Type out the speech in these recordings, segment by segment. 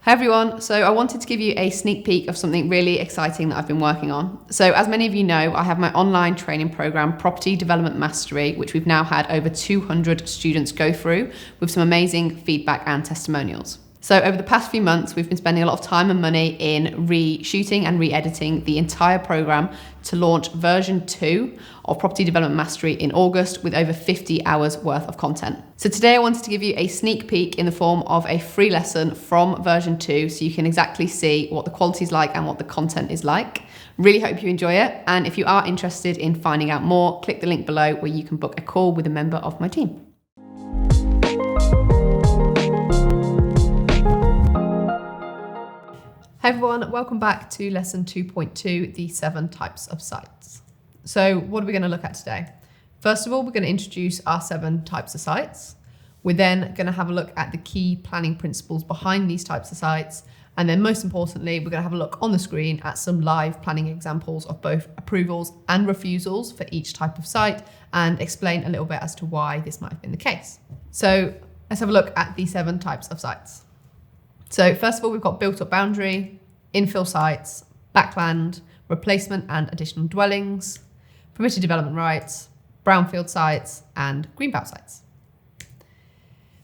Hi everyone, so I wanted to give you a sneak peek of something really exciting that I've been working on. So as many of you know, I have my online training program, Property Development Mastery, which we've now had over 200 students go through with some amazing feedback and testimonials. So over the past few months, we've been spending a lot of time and money in reshooting and re-editing the entire program to launch version 2 of Property Development Mastery in August with over 50 hours worth of content. So today I wanted to give you a sneak peek in the form of a free lesson from version 2 so you can exactly see what the quality is like and what the content is like. Really hope you enjoy it. And if you are interested in finding out more, click the link below where you can book a call with a member of my team. Hey everyone, welcome back to lesson 2.2, the 7 types of sites. So what are we going to look at today? First of all, we're going to introduce our 7 types of sites. We're then going to have a look at the key planning principles behind these types of sites. And then most importantly, we're going to have a look on the screen at some live planning examples of both approvals and refusals for each type of site and explain a little bit as to why this might have been the case. So let's have a look at the 7 types of sites. So first of all, we've got built up boundary, infill sites, backland, replacement and additional dwellings, permitted development rights, brownfield sites, and greenbelt sites.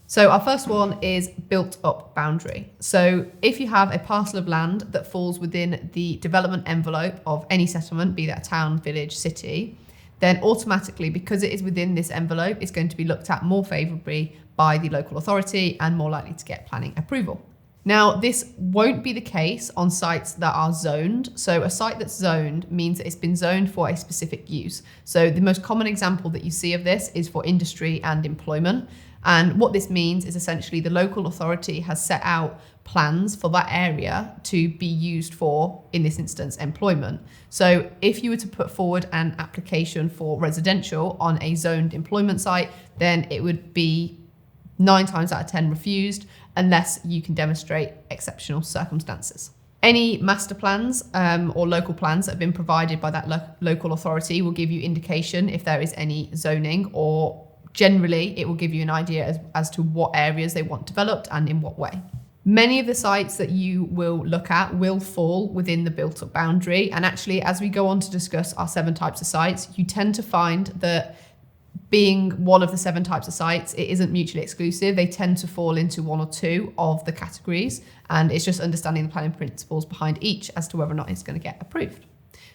So our first one is built up boundary. So if you have a parcel of land that falls within the development envelope of any settlement, be that a town, village, city, then automatically, because it is within this envelope, it's going to be looked at more favourably by the local authority and more likely to get planning approval. Now, this won't be the case on sites that are zoned. So a site that's zoned means that it's been zoned for a specific use. So the most common example that you see of this is for industry and employment. And what this means is essentially the local authority has set out plans for that area to be used for, in this instance, employment. So if you were to put forward an application for residential on a zoned employment site, then it would be 9 times out of 10 refused unless you can demonstrate exceptional circumstances. Any master plans or local plans that have been provided by that local authority will give you indication if there is any zoning, or generally it will give you an idea as to what areas they want developed and in what way. Many of the sites that you will look at will fall within the built up boundary. And actually, as we go on to discuss our 7 types of sites, you tend to find that being one of the 7 types of sites, it isn't mutually exclusive. They tend to fall into 1 or 2 of the categories, and it's just understanding the planning principles behind each as to whether or not it's going to get approved.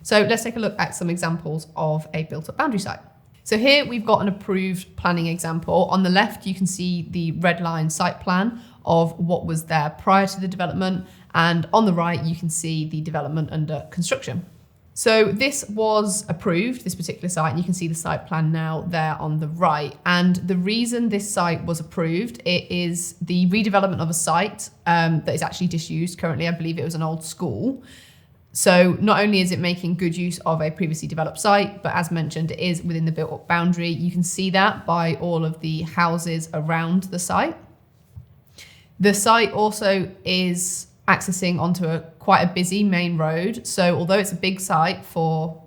So let's take a look at some examples of a built-up boundary site. So here we've got an approved planning example. On the left, you can see the red line site plan of what was there prior to the development, and on the right, you can see the development under construction. So this was approved, this particular site, and you can see the site plan now there on the right. And the reason this site was approved, it is the redevelopment of a site that is actually disused currently. I believe it was an old school. So not only is it making good use of a previously developed site, but as mentioned, it is within the built-up boundary. You can see that by all of the houses around the site. The site also is accessing onto quite a busy main road. So although it's a big site for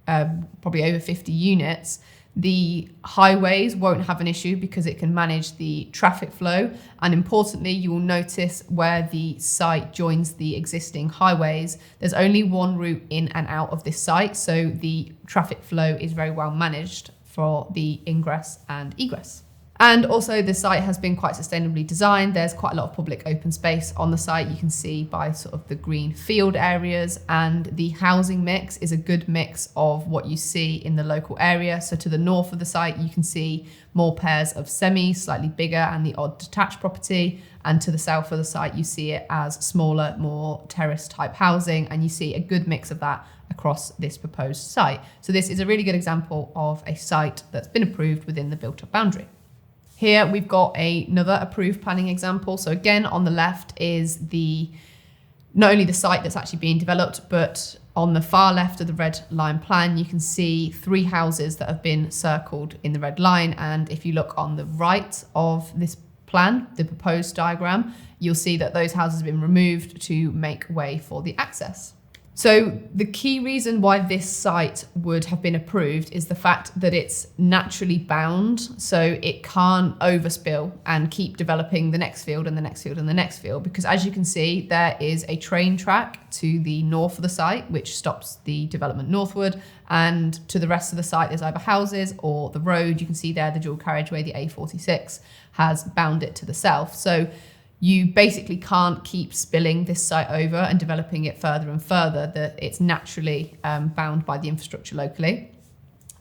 probably over 50 units, the highways won't have an issue because it can manage the traffic flow. And importantly, you will notice where the site joins the existing highways, there's only one route in and out of this site. So the traffic flow is very well managed for the ingress and egress. And also the site has been quite sustainably designed. There's quite a lot of public open space on the site. You can see by sort of the green field areas, and the housing mix is a good mix of what you see in the local area. So to the north of the site, you can see more pairs of semis, slightly bigger, and the odd detached property. And to the south of the site, you see it as smaller, more terrace type housing, and you see a good mix of that across this proposed site. So this is a really good example of a site that's been approved within the built-up boundary. Here we've got another approved planning example. So again, on the left is not only the site that's actually being developed, but on the far left of the red line plan, you can see 3 houses that have been circled in the red line. And if you look on the right of this plan, the proposed diagram, you'll see that those houses have been removed to make way for the access. So the key reason why this site would have been approved is the fact that it's naturally bound, so it can't overspill and keep developing the next field and the next field and the next field, because as you can see, there is a train track to the north of the site, which stops the development northward, and to the rest of the site, there's either houses or the road. You can see there the dual carriageway, the A46, has bound it to the south. So you basically can't keep spilling this site over and developing it further and further, that it's naturally bound by the infrastructure locally.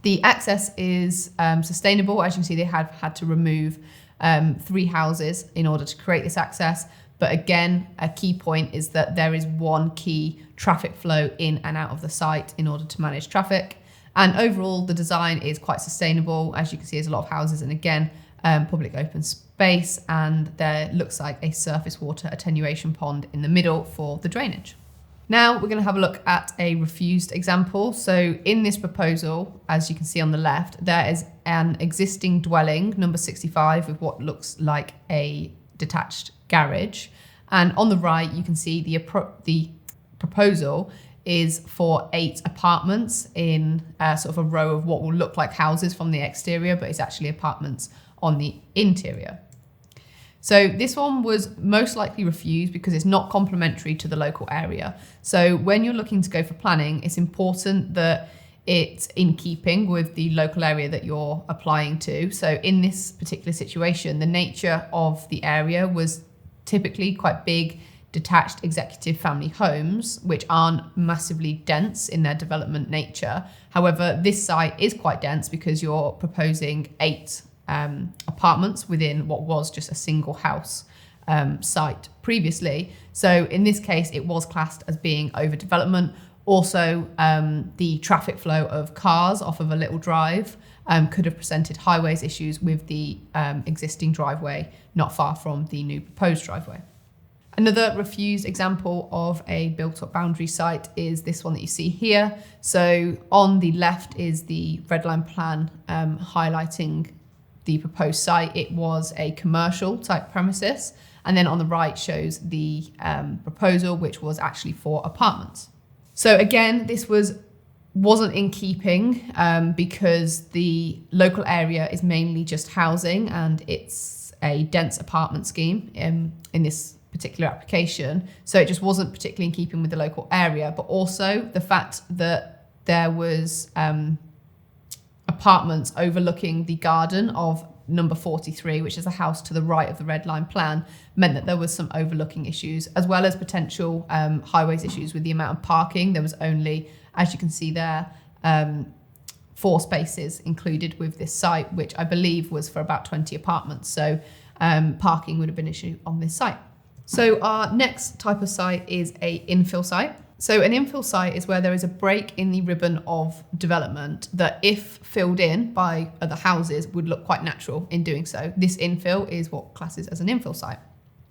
The access is sustainable. As you can see, they have had to remove 3 houses in order to create this access. But again, a key point is that there is one key traffic flow in and out of the site in order to manage traffic. And overall, the design is quite sustainable. As you can see, there's a lot of houses and again, public open space, and there looks like a surface water attenuation pond in the middle for the drainage. Now we're going to have a look at a refused example. So in this proposal, as you can see on the left, there is an existing dwelling, number 65, with what looks like a detached garage. And on the right, you can see the proposal is for 8 apartments in sort of a row of what will look like houses from the exterior, but it's actually apartments on the interior. So this one was most likely refused because it's not complementary to the local area. So when you're looking to go for planning, it's important that it's in keeping with the local area that you're applying to. So in this particular situation, the nature of the area was typically quite big, detached executive family homes, which aren't massively dense in their development nature. However, this site is quite dense because you're proposing 8 apartments within what was just a single house site previously. So in this case, it was classed as being overdevelopment. Also, the traffic flow of cars off of a little drive could have presented highways issues with the existing driveway not far from the new proposed driveway. Another refused example of a built-up boundary site is this one that you see here. So on the left is the red line plan highlighting the proposed site. It was a commercial type premises. And then on the right shows the proposal, which was actually for apartments. So again, this wasn't in keeping because the local area is mainly just housing and it's a dense apartment scheme in this particular application. So it just wasn't particularly in keeping with the local area, but also the fact that there was apartments overlooking the garden of number 43, which is a house to the right of the red line plan, meant that there was some overlooking issues, as well as potential highways issues with the amount of parking. There was only, as you can see there, 4 spaces included with this site, which I believe was for about 20 apartments. So parking would have been an issue on this site. So our next type of site is a infill site. So an infill site is where there is a break in the ribbon of development that, if filled in by other houses, would look quite natural in doing so. This infill is what classes as an infill site.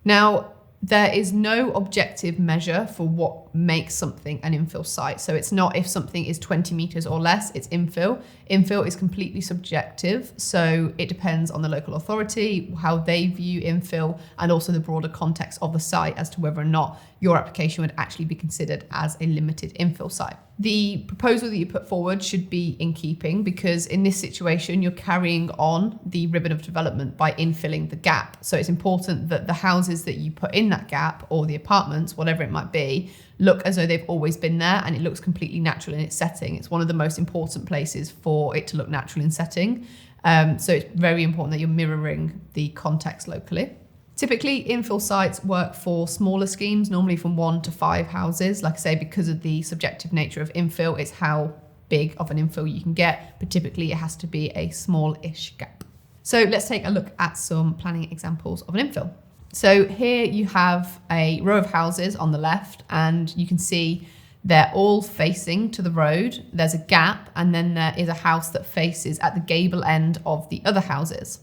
Now, there is no objective measure for what makes something an infill site. So it's not if something is 20 meters or less, it's infill. Infill is completely subjective. So it depends on the local authority, how they view infill, and also the broader context of the site as to whether or not your application would actually be considered as a limited infill site. The proposal that you put forward should be in keeping, because in this situation, you're carrying on the ribbon of development by infilling the gap. So it's important that the houses that you put in that gap, or the apartments, whatever it might be, look as though they've always been there and it looks completely natural in its setting. It's one of the most important places for it to look natural in setting. So it's very important that you're mirroring the context locally. Typically, infill sites work for smaller schemes, normally from 1 to 5 houses. Like I say, because of the subjective nature of infill, it's how big of an infill you can get, but typically it has to be a small-ish gap. So let's take a look at some planning examples of an infill. So here you have a row of houses on the left, and you can see they're all facing to the road. There's a gap, and then there is a house that faces at the gable end of the other houses.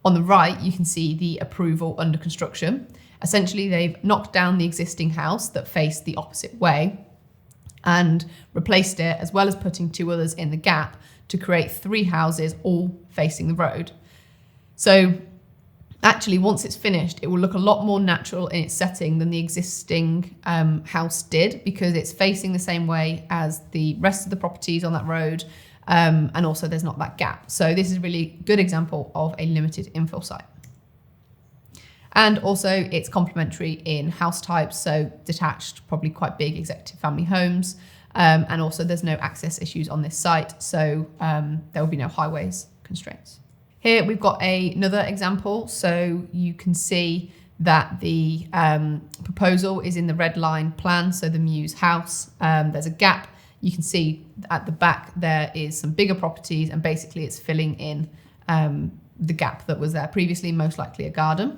On the right, you can see the approval under construction. Essentially, they've knocked down the existing house that faced the opposite way and replaced it, as well as putting 2 others in the gap to create 3 houses all facing the road. So Actually, once it's finished, it will look a lot more natural in its setting than the existing house did, because it's facing the same way as the rest of the properties on that road, and also there's not that gap. So this is a really good example of a limited infill site. And also it's complementary in house types, so detached, probably quite big executive family homes, and also there's no access issues on this site, so there will be no highways constraints. Here we've got another example, so you can see that the proposal is in the red line plan, so the Muse house. There's a gap. You can see at the back there is some bigger properties, and basically it's filling in the gap that was there previously, most likely a garden.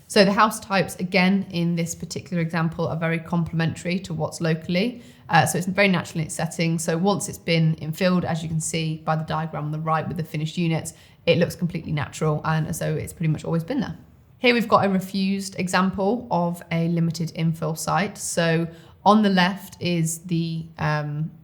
So the house types, again, in this particular example, are very complementary to what's locally. So it's very natural in its setting. So once it's been infilled, as you can see by the diagram on the right with the finished units, it looks completely natural and as though it's pretty much always been there. Here we've got a refused example of a limited infill site. So on the left is the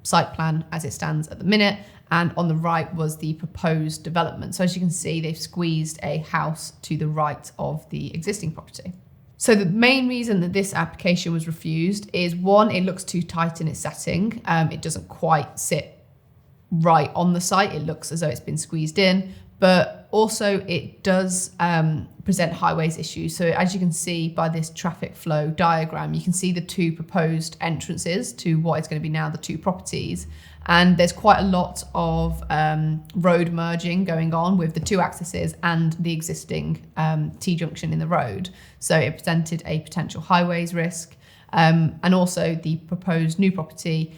site plan as it stands at the minute, and on the right was the proposed development. So as you can see, they've squeezed a house to the right of the existing property. So the main reason that this application was refused is, one, it looks too tight in its setting. It doesn't quite sit right on the site. It looks as though it's been squeezed in, but also it does present highways issues. So as you can see by this traffic flow diagram, you can see the two proposed entrances to what is going to be now the two properties. And there's quite a lot of road merging going on with the two accesses and the existing T-junction in the road. So it presented a potential highways risk, and also the proposed new property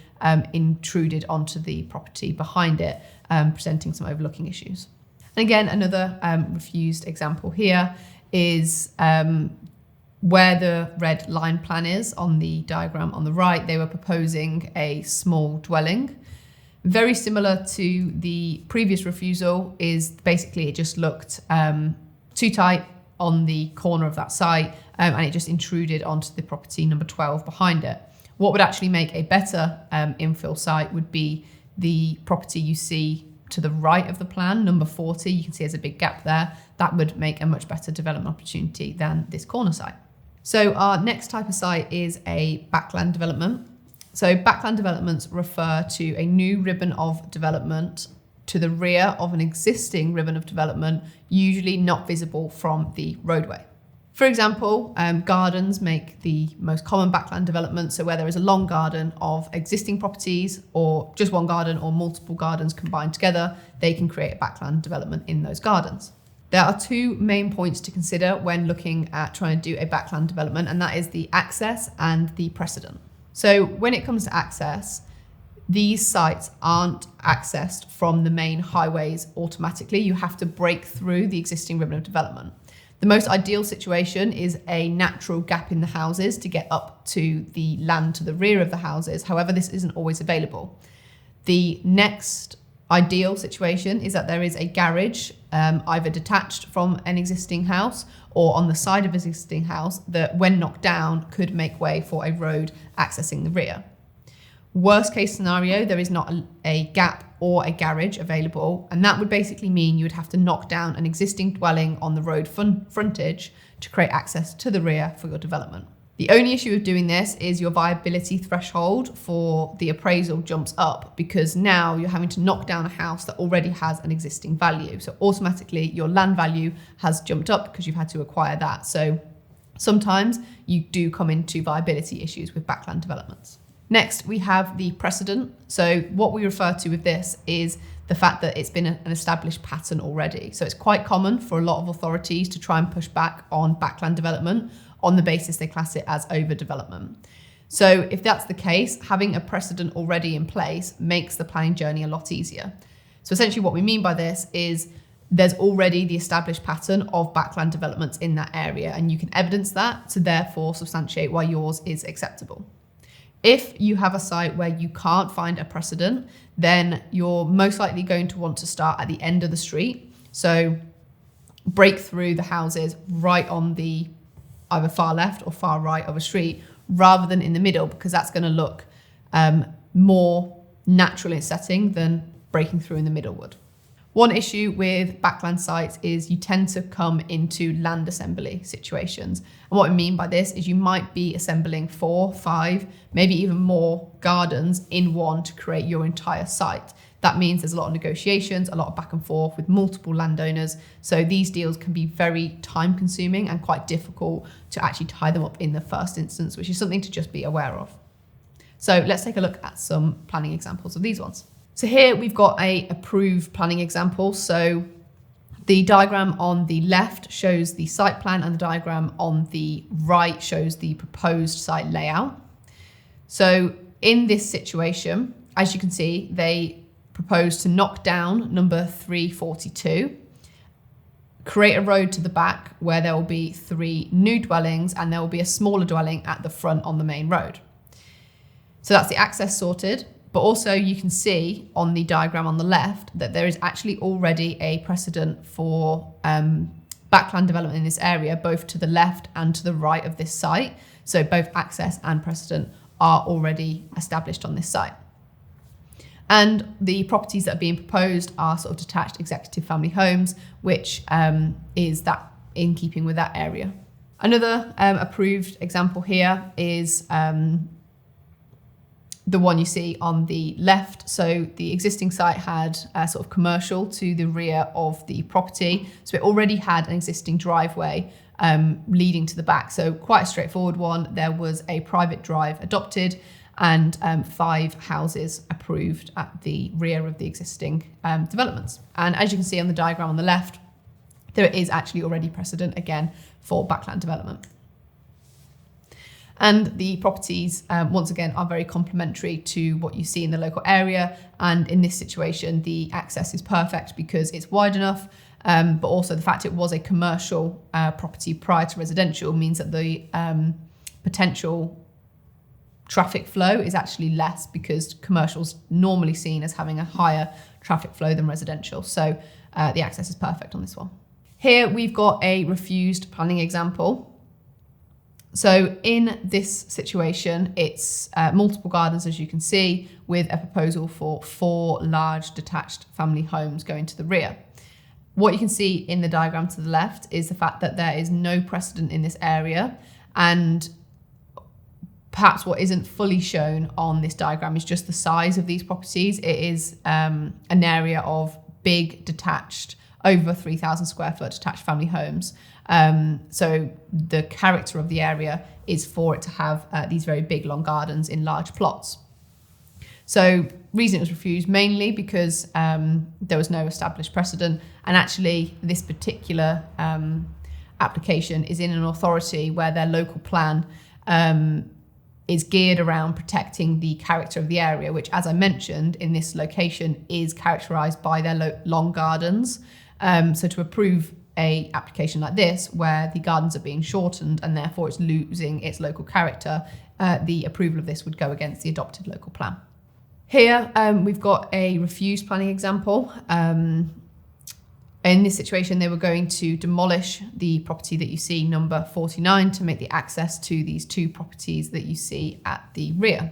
intruded onto the property behind it, presenting some overlooking issues. And again, another refused example here is where the red line plan is on the diagram on the right. They were proposing a small dwelling. Very similar to the previous refusal is basically it just looked too tight on the corner of that site, and it just intruded onto the property number 12 behind it. What would actually make a better infill site would be the property you see to the right of the plan, number 40. You can see there's a big gap there. That would make a much better development opportunity than this corner site. So our next type of site is a backland development. So backland developments refer to a new ribbon of development to the rear of an existing ribbon of development, usually not visible from the roadway. For example, gardens make the most common backland development. So where there is a long garden of existing properties, or just one garden or multiple gardens combined together, they can create a backland development in those gardens. There are two main points to consider when looking at trying to do a backland development, and that is the access and the precedent. So when it comes to access, these sites aren't accessed from the main highways automatically. You have to break through the existing ribbon of development. The most ideal situation is a natural gap in the houses to get up to the land to the rear of the houses. However, this isn't always available. The next ideal situation is that there is a garage, either detached from an existing house or on the side of an existing house, that when knocked down could make way for a road accessing the rear. Worst case scenario, there is not a gap or a garage available, and that would basically mean you would have to knock down an existing dwelling on the road frontage to create access to the rear for your development. The only issue with doing this is your viability threshold for the appraisal jumps up, because now you're having to knock down a house that already has an existing value. So automatically your land value has jumped up because you've had to acquire that. So sometimes you do come into viability issues with backland developments. Next, we have the precedent. So what we refer to with this is the fact that it's been an established pattern already. So it's quite common for a lot of authorities to try and push back on backland development on the basis they class it as overdevelopment. So if that's the case, having a precedent already in place makes the planning journey a lot easier. So essentially what we mean by this is there's already the established pattern of backland developments in that area, and you can evidence that to therefore substantiate why yours is acceptable. If you have a site where you can't find a precedent, then you're most likely going to want to start at the end of the street. So break through the houses right on the either far left or far right of a street, rather than in the middle, because that's going to look more natural in setting than breaking through in the middle would. One issue with backland sites is you tend to come into land assembly situations. And what I mean by this is you might be assembling 4, 5, maybe even more gardens in one to create your entire site. That means there's a lot of negotiations, a lot of back and forth with multiple landowners. So these deals can be very time consuming and quite difficult to actually tie them up in the first instance, which is something to just be aware of. So let's take a look at some planning examples of these ones. So here we've got a approved planning example. So the diagram on the left shows the site plan and the diagram on the right shows the proposed site layout. So in this situation, as you can see, they propose to knock down number 342, create a road to the back where there will be 3 new dwellings and there will be a smaller dwelling at the front on the main road. So that's the access sorted, but also you can see on the diagram on the left that there is actually already a precedent for backland development in this area, both to the left and to the right of this site. So both access and precedent are already established on this site. And the properties that are being proposed are sort of detached executive family homes, which is that in keeping with that area. Another approved example here is the one you see on the left. So the existing site had a sort of commercial to the rear of the property. So it already had an existing driveway leading to the back. So quite a straightforward one. There was a private drive adopted and 5 houses approved at the rear of the existing developments. And as you can see on the diagram on the left, there is actually already precedent again for backland development. And the properties, once again, are very complementary to what you see in the local area. And in this situation, the access is perfect because it's wide enough, but also the fact it was a commercial property prior to residential means that the potential traffic flow is actually less because commercial's normally seen as having a higher traffic flow than residential. So the access is perfect on this one. Here we've got a refused planning example. So in this situation, it's multiple gardens, as you can see, with a proposal for 4 large detached family homes going to the rear. What you can see in the diagram to the left is the fact that there is no precedent in this area, and perhaps what isn't fully shown on this diagram is just the size of these properties. It is an area of big detached, over 3,000 square foot detached family homes. So the character of the area is for it to have these very big long gardens in large plots. So reason it was refused mainly because there was no established precedent, and actually this particular application is in an authority where their local plan is geared around protecting the character of the area, which, as I mentioned, in this location is characterised by their long gardens. So to approve a application like this, where the gardens are being shortened and therefore it's losing its local character, the approval of this would go against the adopted local plan. Here we've got a refused planning example. In this situation, they were going to demolish the property that you see, number 49, to make the access to these 2 properties that you see at the rear.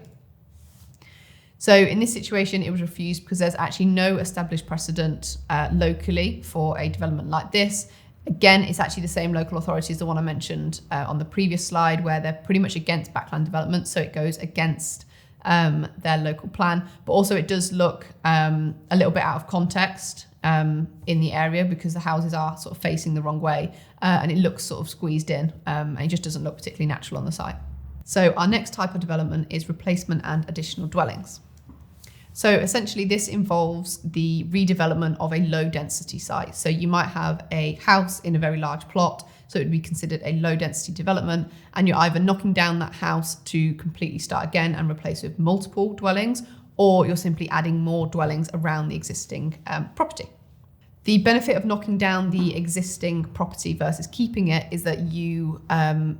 So in this situation, it was refused because there's actually no established precedent locally for a development like this. Again, it's actually the same local authority as the one I mentioned on the previous slide, where they're pretty much against backland development, so it goes against their local plan. But also it does look a little bit out of context in the area because the houses are sort of facing the wrong way and it looks sort of squeezed in and it just doesn't look particularly natural on the site. So our next type of development is replacement and additional dwellings. So essentially this involves the redevelopment of a low density site. So you might have a house in a very large plot, so it would be considered a low density development, and you're either knocking down that house to completely start again and replace with multiple dwellings, or you're simply adding more dwellings around the existing property. The benefit of knocking down the existing property versus keeping it is that you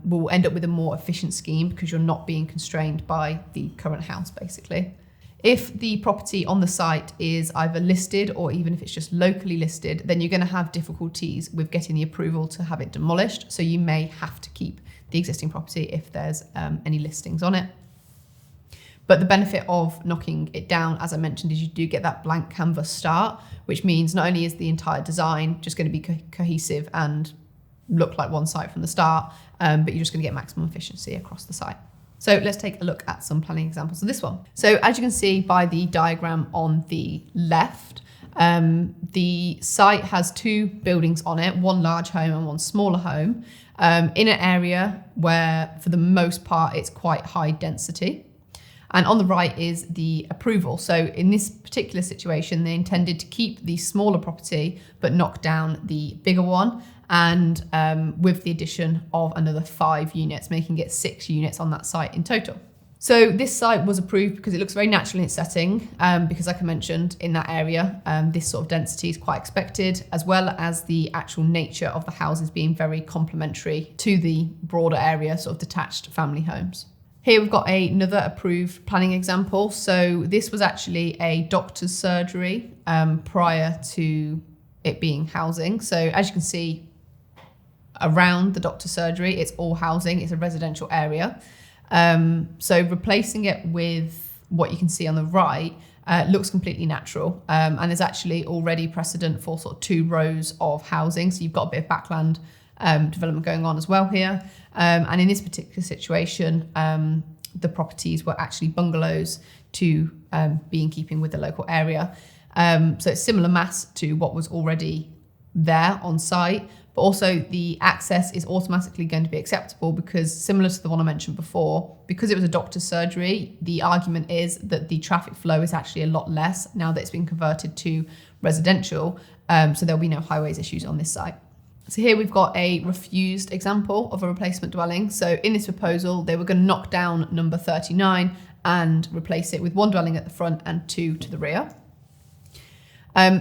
will end up with a more efficient scheme because you're not being constrained by the current house, basically. If the property on the site is either listed or even if it's just locally listed, then you're going to have difficulties with getting the approval to have it demolished. So you may have to keep the existing property if there's any listings on it. But the benefit of knocking it down, as I mentioned, is you do get that blank canvas start, which means not only is the entire design just going to be cohesive and look like one site from the start, but you're just going to get maximum efficiency across the site. So let's take a look at some planning examples of this one. So as you can see by the diagram on the left, the site has two buildings on it, one large home and one smaller home, in an area where for the most part it's quite high density. And on the right is the approval. So in this particular situation, they intended to keep the smaller property, but knock down the bigger one. And with the addition of another 5 units, making it 6 units on that site in total. So this site was approved because it looks very natural in its setting, because like I mentioned, in that area, this sort of density is quite expected, as well as the actual nature of the houses being very complementary to the broader area, sort of detached family homes. Here we've got another approved planning example. So this was actually a doctor's surgery prior to it being housing. So as you can see, around the doctor's surgery, it's all housing, it's a residential area. So replacing it with what you can see on the right looks completely natural. And there's actually already precedent for sort of 2 rows of housing. So you've got a bit of backland development going on as well here. And in this particular situation, the properties were actually bungalows to be in keeping with the local area. So it's similar mass to what was already there on site, but also the access is automatically going to be acceptable because, similar to the one I mentioned before, because it was a doctor's surgery, the argument is that the traffic flow is actually a lot less now that it's been converted to residential. So there'll be no highways issues on this site. So here we've got a refused example of a replacement dwelling. So in this proposal, they were going to knock down number 39 and replace it with 1 dwelling at the front and 2 to the rear.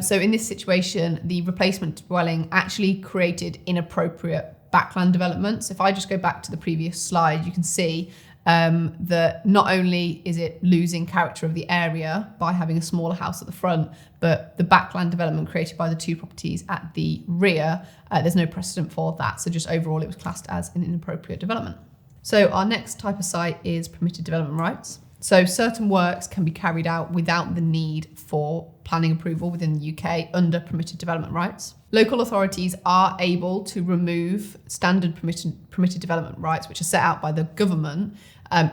So in this situation, the replacement dwelling actually created inappropriate backland development. So if I just go back to the previous slide, you can see that not only is it losing character of the area by having a smaller house at the front, but the backland development created by the 2 properties at the rear, there's no precedent for that. So just overall, it was classed as an inappropriate development. So our next type of site is permitted development rights. So certain works can be carried out without the need for planning approval within the UK under permitted development rights. Local authorities are able to remove standard permitted development rights, which are set out by the government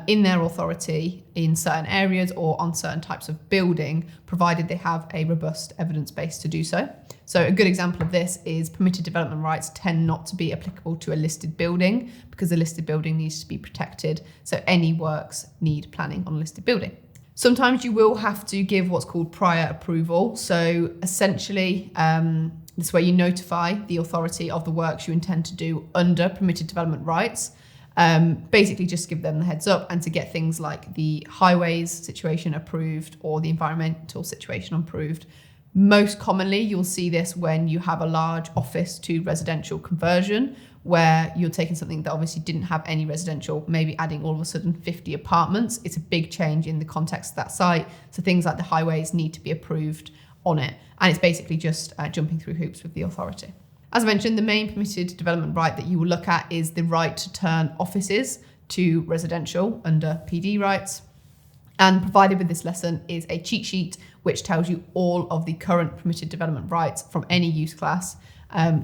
in their authority in certain areas or on certain types of building, provided they have a robust evidence base to do so. So a good example of this is permitted development rights tend not to be applicable to a listed building because the listed building needs to be protected. So any works need planning on a listed building. Sometimes you will have to give what's called prior approval. So essentially, this is where you notify the authority of the works you intend to do under permitted development rights. Basically just give them the heads up and to get things like the highways situation approved or the environmental situation approved. Most commonly, you'll see this when you have a large office to residential conversion, where you're taking something that obviously didn't have any residential, maybe adding all of a sudden 50 apartments. It's a big change in the context of that site. So things like the highways need to be approved on it. And it's basically just jumping through hoops with the authority. As I mentioned, the main permitted development right that you will look at is the right to turn offices to residential under PD rights. And provided with this lesson is a cheat sheet which tells you all of the current permitted development rights from any use class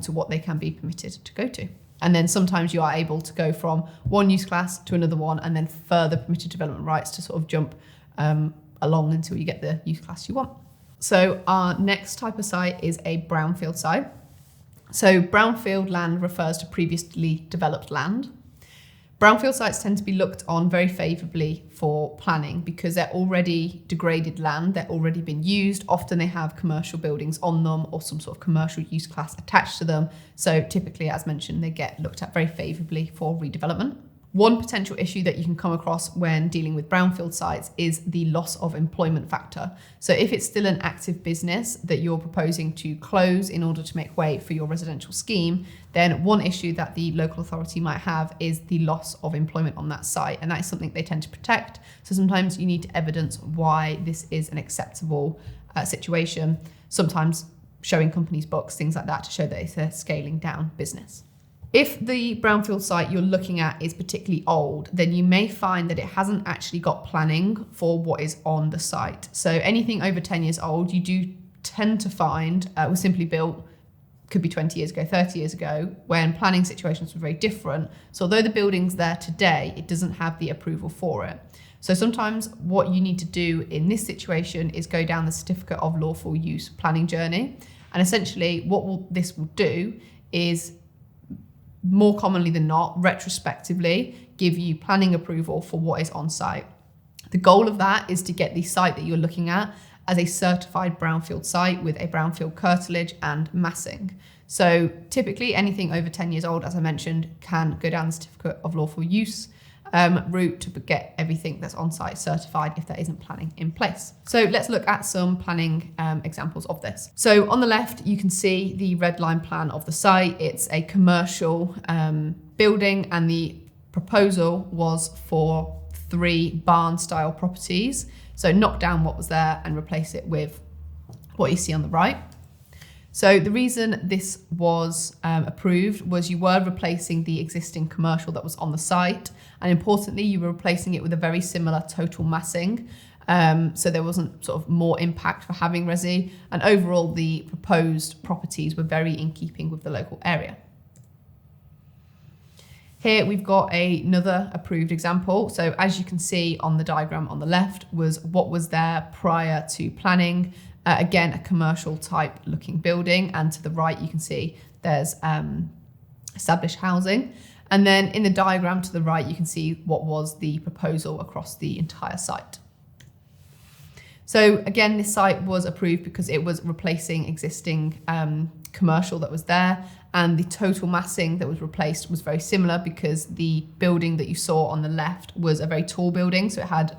to what they can be permitted to go to. And then sometimes you are able to go from one use class to another one and then further permitted development rights to sort of jump along until you get the use class you want. So our next type of site is a brownfield site. So brownfield land refers to previously developed land. Brownfield sites tend to be looked on very favourably for planning because they're already degraded land, they're already been used. Often they have commercial buildings on them or some sort of commercial use class attached to them. So typically, as mentioned, they get looked at very favourably for redevelopment. One potential issue that you can come across when dealing with brownfield sites is the loss of employment factor. So if it's still an active business that you're proposing to close in order to make way for your residential scheme, then one issue that the local authority might have is the loss of employment on that site. And that is something they tend to protect. So sometimes you need to evidence why this is an acceptable situation. Sometimes showing companies' books, things like that, to show that it's a scaling down business. If the brownfield site you're looking at is particularly old, then you may find that it hasn't actually got planning for what is on the site. So anything over 10 years old, you do tend to find was simply built, could be 20 years ago, 30 years ago, when planning situations were very different. So although the building's there today, it doesn't have the approval for it. So sometimes what you need to do in this situation is go down the certificate of lawful use planning journey. And essentially what this will do is, more commonly than not, retrospectively give you planning approval for what is on site. The goal of that is to get the site that you're looking at as a certified brownfield site with a brownfield curtilage and massing. So typically anything over 10 years old, as I mentioned, can go down the certificate of lawful use route to get everything that's on site certified if there isn't planning in place. So let's look at some planning examples of this. So on the left, you can see the red line plan of the site. It's a commercial building, and the proposal was for 3 barn style properties. So knock down what was there and replace it with what you see on the right. So the reason this was approved was you were replacing the existing commercial that was on the site. And importantly, you were replacing it with a very similar total massing. So there wasn't sort of more impact for having resi. And overall, the proposed properties were very in keeping with the local area. Here we've got another approved example. So as you can see on the diagram on the left was what was there prior to planning. Again, a commercial type looking building, and to the right you can see there's established housing. And then in the diagram to the right you can see what was the proposal across the entire site. So again, this site was approved because it was replacing existing commercial that was there, and the total massing that was replaced was very similar because the building that you saw on the left was a very tall building, so it had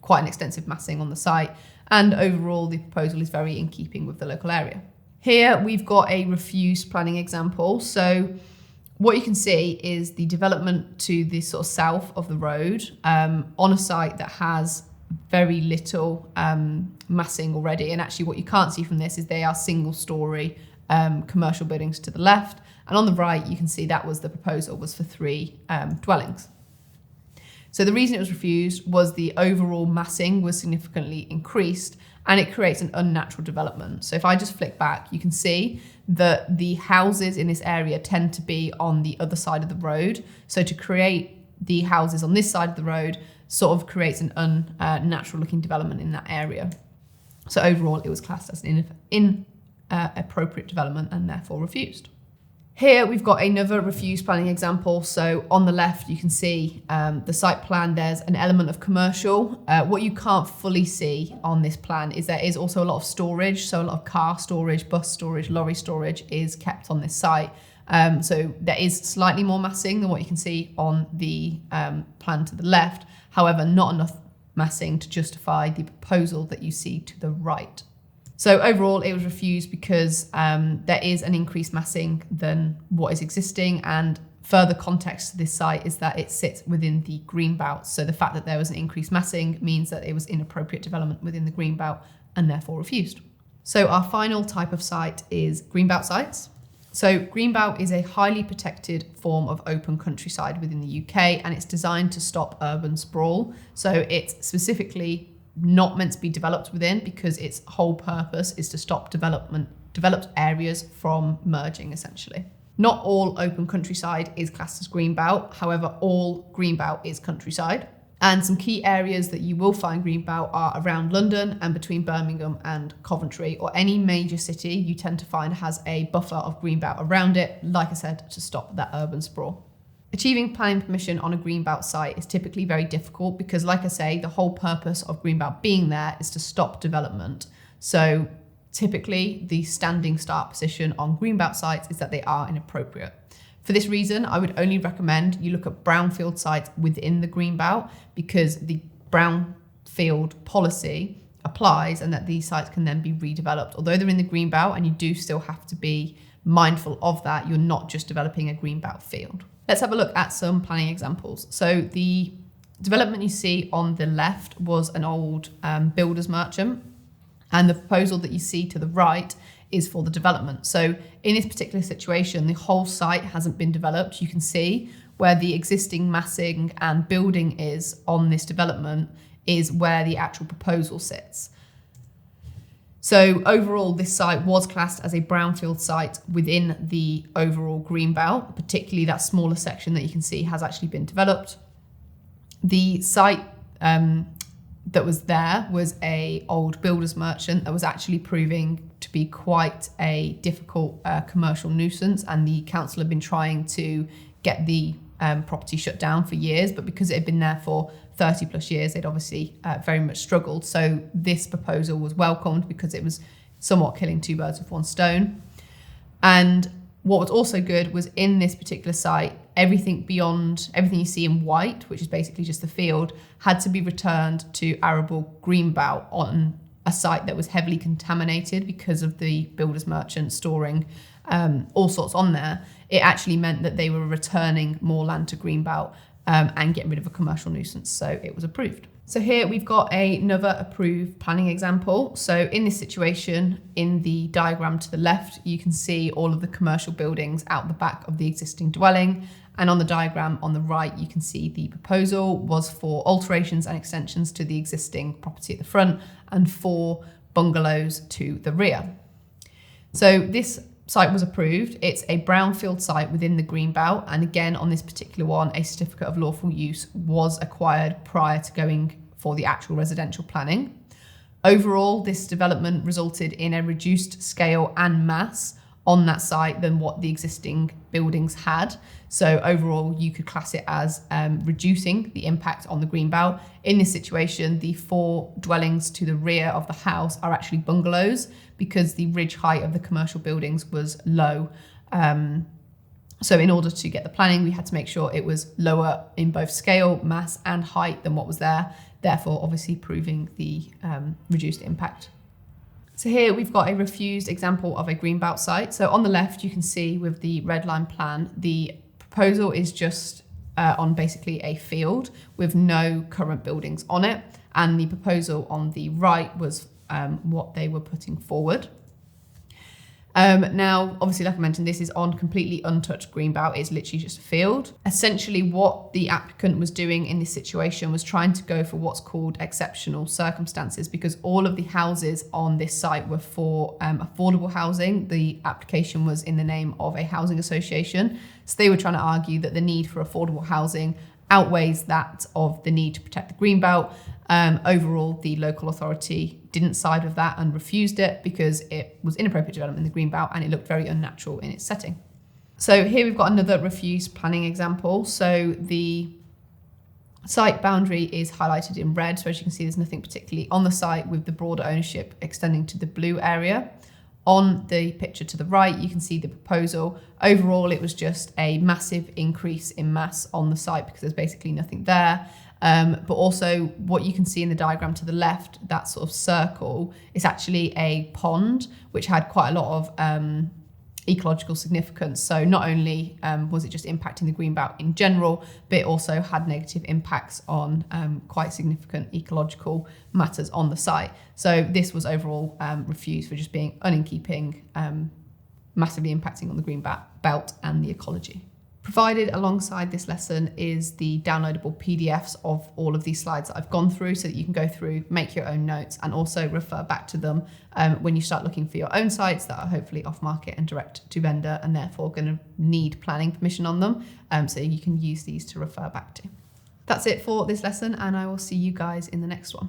quite an extensive massing on the site. And overall, the proposal is very in keeping with the local area. Here, we've got a refused planning example. So what you can see is the development to the sort of south of the road on a site that has very little massing already. And actually what you can't see from this is they are single-story commercial buildings to the left. And on the right, you can see that was the proposal was for 3 dwellings. So the reason it was refused was the overall massing was significantly increased, and it creates an unnatural development. So if I just flick back, you can see that the houses in this area tend to be on the other side of the road. So to create the houses on this side of the road sort of creates an unnatural looking development in that area. So overall, it was classed as an inappropriate development and therefore refused. Here we've got another refused planning example. So on the left, you can see the site plan, there's an element of commercial. What you can't fully see on this plan is there is also a lot of storage. So a lot of car storage, bus storage, lorry storage is kept on this site. So there is slightly more massing than what you can see on the plan to the left. However, not enough massing to justify the proposal that you see to the right. So overall, it was refused because there is an increased massing than what is existing, and further context to this site is that it sits within the green belt. So the fact that there was an increased massing means that it was inappropriate development within the green belt and therefore refused. So our final type of site is greenbelt sites. So greenbelt is a highly protected form of open countryside within the UK, and it's designed to stop urban sprawl. So it's specifically not meant to be developed within because its whole purpose is to stop developed areas from merging, essentially. Not all open countryside is classed as greenbelt. However, all greenbelt is countryside. And some key areas that you will find greenbelt are around London and between Birmingham and Coventry, or any major city you tend to find has a buffer of greenbelt around it, like I said, to stop that urban sprawl. Achieving planning permission on a greenbelt site is typically very difficult because, like I say, the whole purpose of greenbelt being there is to stop development. So typically the standing start position on greenbelt sites is that they are inappropriate. For this reason, I would only recommend you look at brownfield sites within the greenbelt because the brownfield policy applies and that these sites can then be redeveloped. Although they're in the greenbelt and you do still have to be mindful of that, you're not just developing a greenbelt field. Let's have a look at some planning examples. So the development you see on the left was an old builder's merchant, and the proposal that you see to the right is for the development. So in this particular situation, the whole site hasn't been developed. You can see where the existing massing and building is on this development is where the actual proposal sits. So overall, this site was classed as a brownfield site within the overall green belt, particularly that smaller section that you can see has actually been developed. The site that was there was a old builder's merchant that was actually proving to be quite a difficult commercial nuisance, and the council had been trying to get the property shut down for years, but because it had been there for 30 plus years, they'd obviously very much struggled. So this proposal was welcomed because it was somewhat killing two birds with one stone. And what was also good was in this particular site, everything beyond, everything you see in white, which is basically just the field, had to be returned to arable greenbelt on a site that was heavily contaminated because of the builder's merchant storing all sorts on there. It actually meant that they were returning more land to greenbelt and getting rid of a commercial nuisance. So it was approved. So here we've got another approved planning example. So in this situation, in the diagram to the left, you can see all of the commercial buildings out the back of the existing dwelling. And on the diagram on the right, you can see the proposal was for alterations and extensions to the existing property at the front and 4 bungalows to the rear. So this site was approved. It's a brownfield site within the green belt, and again on this particular one, a certificate of lawful use was acquired prior to going for the actual residential planning. Overall, this development resulted in a reduced scale and mass on that site than what the existing buildings had. So overall, you could class it as reducing the impact on the green belt. In this situation, the 4 dwellings to the rear of the house are actually bungalows because the ridge height of the commercial buildings was low. So in order to get the planning, we had to make sure it was lower in both scale, mass and height than what was there, therefore obviously proving the reduced impact. So here we've got a refused example of a greenbelt site. So on the left, you can see with the red line plan, the proposal is just on basically a field with no current buildings on it. And the proposal on the right was what they were putting forward. Now, obviously, like I mentioned, this is on completely untouched greenbelt. It's literally just a field. Essentially, what the applicant was doing in this situation was trying to go for what's called exceptional circumstances, because all of the houses on this site were for affordable housing. The application was in the name of a housing association. So they were trying to argue that the need for affordable housing outweighs that of the need to protect the greenbelt. Overall, the local authority didn't side with that and refused it because it was inappropriate development in the greenbelt and it looked very unnatural in its setting. So here we've got another refused planning example. So the site boundary is highlighted in red. So as you can see, there's nothing particularly on the site, with the broader ownership extending to the blue area. On the picture to the right, you can see the proposal. Overall, it was just a massive increase in mass on the site because there's basically nothing there. But also what you can see in the diagram to the left, that sort of circle, is actually a pond, which had quite a lot of ecological significance. So not only was it just impacting the greenbelt in general, but it also had negative impacts on quite significant ecological matters on the site. So this was overall refused for just being un-in-keeping, massively impacting on the green belt and the ecology. Provided alongside this lesson is the downloadable PDFs of all of these slides that I've gone through, so that you can go through, make your own notes, and also refer back to them when you start looking for your own sites that are hopefully off market and direct to vendor, and therefore going to need planning permission on them. So you can use these to refer back to. That's it for this lesson, and I will see you guys in the next one.